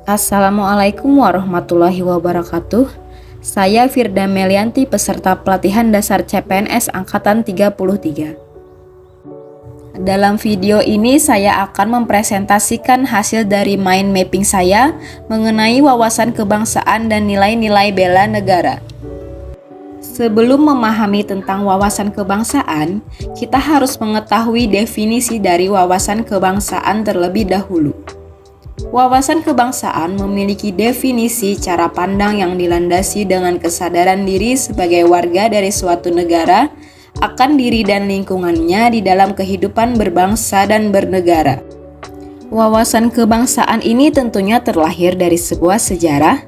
Assalamualaikum warahmatullahi wabarakatuh. Saya Firda Melianti, peserta pelatihan dasar CPNS Angkatan 33. Dalam video ini saya akan mempresentasikan hasil dari mind mapping saya mengenai wawasan kebangsaan dan nilai-nilai bela negara. Sebelum memahami tentang wawasan kebangsaan, kita harus mengetahui definisi dari wawasan kebangsaan terlebih dahulu. Wawasan kebangsaan memiliki definisi cara pandang yang dilandasi dengan kesadaran diri sebagai warga dari suatu negara akan diri dan lingkungannya di dalam kehidupan berbangsa dan bernegara. Wawasan kebangsaan ini tentunya terlahir dari sebuah sejarah.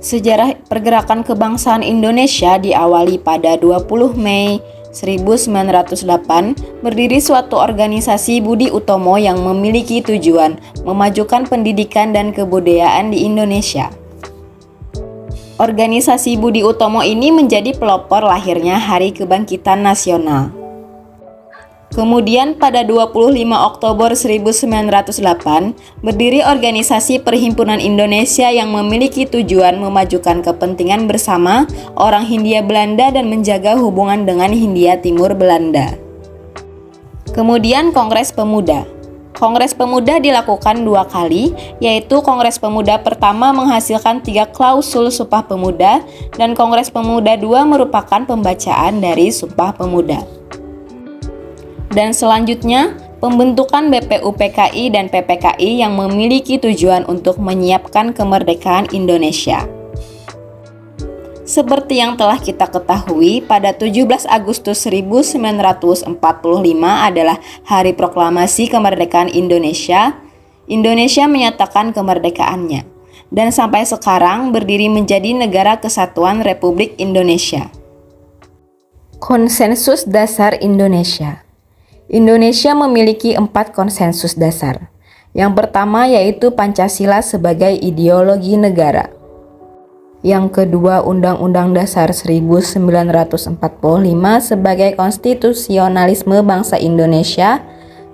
Sejarah pergerakan kebangsaan Indonesia diawali pada 20 Mei 1908 berdiri suatu organisasi Budi Utomo yang memiliki tujuan memajukan pendidikan dan kebudayaan di Indonesia. Organisasi Budi Utomo ini menjadi pelopor lahirnya Hari Kebangkitan Nasional. Kemudian pada 25 Oktober 1908 berdiri organisasi Perhimpunan Indonesia yang memiliki tujuan memajukan kepentingan bersama orang Hindia Belanda dan menjaga hubungan dengan Hindia Timur Belanda. Kemudian Kongres Pemuda. Kongres Pemuda dilakukan 2 kali, yaitu Kongres Pemuda pertama menghasilkan 3 klausul Sumpah Pemuda dan Kongres Pemuda 2 merupakan pembacaan dari Sumpah Pemuda. Dan selanjutnya, pembentukan BPUPKI dan PPKI yang memiliki tujuan untuk menyiapkan kemerdekaan Indonesia. Seperti yang telah kita ketahui, pada 17 Agustus 1945 adalah Hari Proklamasi Kemerdekaan Indonesia. Indonesia menyatakan kemerdekaannya, dan sampai sekarang berdiri menjadi Negara Kesatuan Republik Indonesia. Konsensus Dasar Indonesia. Indonesia memiliki 4 konsensus dasar. Yang pertama yaitu Pancasila sebagai ideologi negara. Yang kedua, Undang-Undang Dasar 1945 sebagai konstitusionalisme bangsa Indonesia.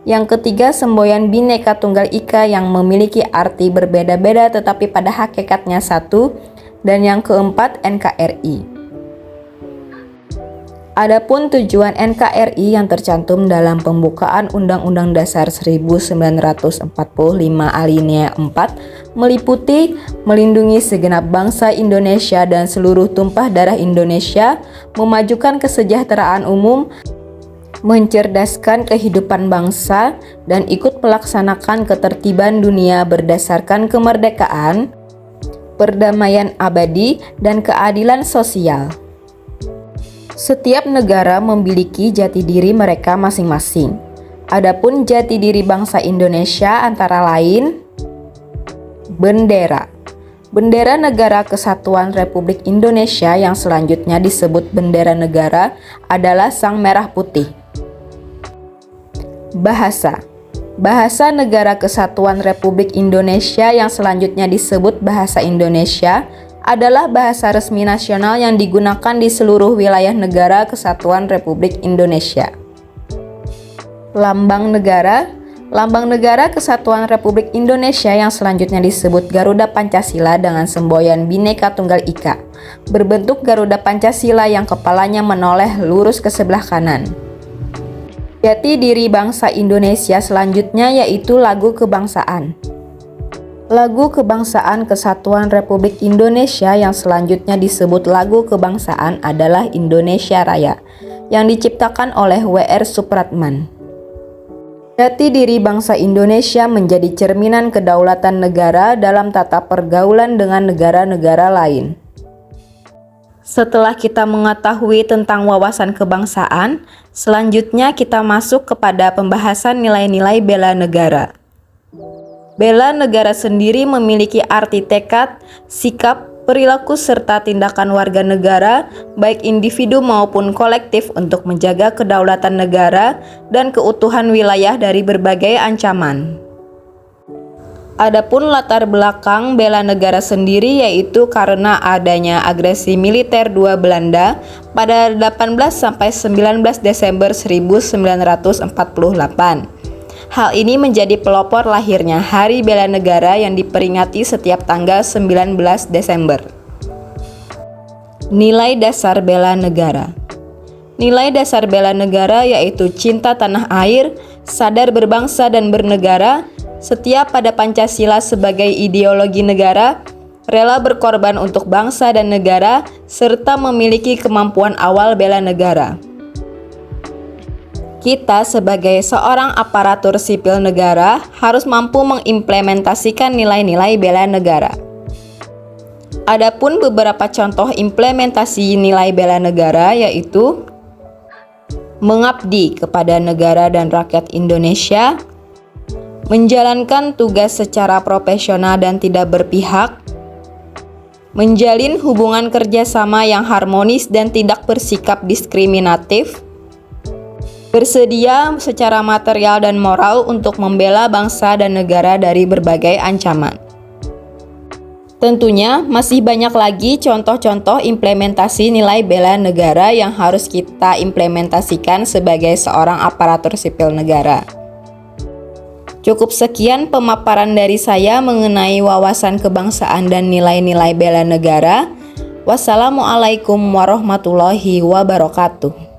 Yang ketiga, semboyan Bhinneka Tunggal Ika yang memiliki arti berbeda-beda tetapi pada hakikatnya satu. Dan yang keempat, NKRI. Adapun tujuan NKRI yang tercantum dalam pembukaan Undang-Undang Dasar 1945 alinea 4 meliputi melindungi segenap bangsa Indonesia dan seluruh tumpah darah Indonesia, memajukan kesejahteraan umum, mencerdaskan kehidupan bangsa, dan ikut melaksanakan ketertiban dunia berdasarkan kemerdekaan, perdamaian abadi, dan keadilan sosial. Setiap negara memiliki jati diri mereka masing-masing. Adapun jati diri bangsa Indonesia antara lain bendera. Bendera Negara Kesatuan Republik Indonesia yang selanjutnya disebut bendera negara adalah Sang Merah Putih. Bahasa. Bahasa Negara Kesatuan Republik Indonesia yang selanjutnya disebut Bahasa Indonesia adalah bahasa resmi nasional yang digunakan di seluruh wilayah Negara Kesatuan Republik Indonesia. Lambang Negara. Lambang Negara Kesatuan Republik Indonesia yang selanjutnya disebut Garuda Pancasila dengan semboyan Bhinneka Tunggal Ika, berbentuk Garuda Pancasila yang kepalanya menoleh lurus ke sebelah kanan. Jati diri bangsa Indonesia selanjutnya yaitu lagu kebangsaan. Lagu Kebangsaan Kesatuan Republik Indonesia yang selanjutnya disebut Lagu Kebangsaan adalah Indonesia Raya, yang diciptakan oleh W.R. Supratman. Jati diri bangsa Indonesia menjadi cerminan kedaulatan negara dalam tata pergaulan dengan negara-negara lain. Setelah kita mengetahui tentang wawasan kebangsaan, selanjutnya kita masuk kepada pembahasan nilai-nilai bela negara. Bela negara sendiri memiliki arti tekad, sikap, perilaku serta tindakan warga negara, baik individu maupun kolektif untuk menjaga kedaulatan negara dan keutuhan wilayah dari berbagai ancaman. Adapun latar belakang bela negara sendiri yaitu karena adanya agresi militer dua Belanda pada 18 sampai 19 Desember 1948. Hal ini menjadi pelopor lahirnya Hari Bela Negara yang diperingati setiap tanggal 19 Desember. Nilai dasar bela negara. Nilai dasar bela negara yaitu cinta tanah air, sadar berbangsa dan bernegara, setia pada Pancasila sebagai ideologi negara, rela berkorban untuk bangsa dan negara, serta memiliki kemampuan awal bela negara. Kita sebagai seorang aparatur sipil negara harus mampu mengimplementasikan nilai-nilai bela negara. Adapun beberapa contoh implementasi nilai bela negara yaitu mengabdi kepada negara dan rakyat Indonesia, menjalankan tugas secara profesional dan tidak berpihak, menjalin hubungan kerjasama yang harmonis dan tidak bersikap diskriminatif, bersedia secara material dan moral untuk membela bangsa dan negara dari berbagai ancaman. Tentunya masih banyak lagi contoh-contoh implementasi nilai bela negara yang harus kita implementasikan sebagai seorang aparatur sipil negara. Cukup sekian pemaparan dari saya mengenai wawasan kebangsaan dan nilai-nilai bela negara. Wassalamualaikum warahmatullahi wabarakatuh.